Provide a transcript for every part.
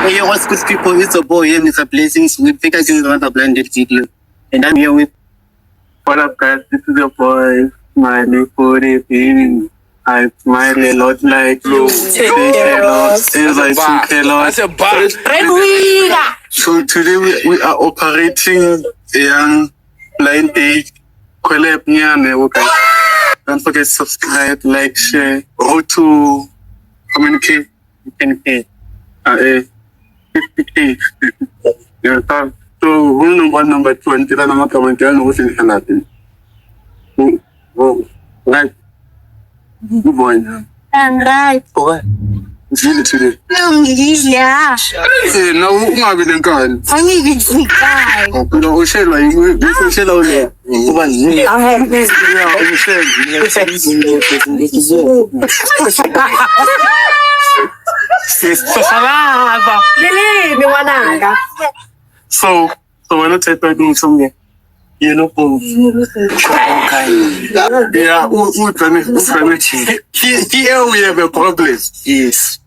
Hey, what's good, people? It's a boy here, Mr. Blessings. We think I can run a blended video. And I'm here with. What up, guys? This is your boy, Smiley for the baby. I smile a lot like you. Say hello. That's a bar. So today we are operating a young blind date collab. Okay. Don't forget to subscribe, like, share, or to communicate. You can pay. 50K. Yeah, so rule number 20 na naman kamantiyan ko sila natin. Right. Good boy. I'm right. Okay. Sige. Yeah. Nauungabi ng kaan. Ang ibigay. Pero usel, usel ulit. Uban. Dili, niwana ka. So ano tayo pwedeng sumye? Yun po. Yeah, here we have a problem. Yes.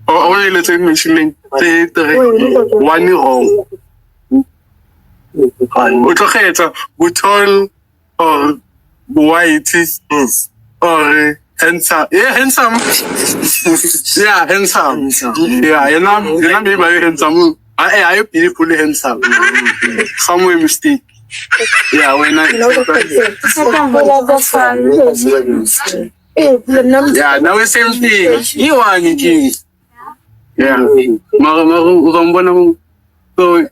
Only let's say mentioning one wrong. Utokhetha butol or white or handsome. Yeah, handsome. Yeah, handsome. Yeah, you're not very handsome. I am beautifully handsome. Somewhere mistake. Yeah, when I. Yeah, now it's same thing. You are the king. Yeah. Marumba na so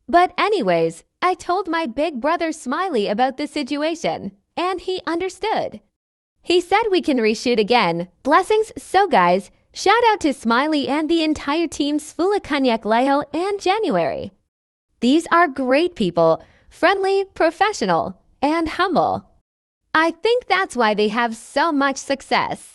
But anyways, I told my big brother Smiley about the situation, and he understood. He said we can reshoot again. Blessings. So guys, shout out to Smiley and the entire team Svula Kanyak Leho and January. These are great people, friendly, professional, and humble. I think that's why they have so much success.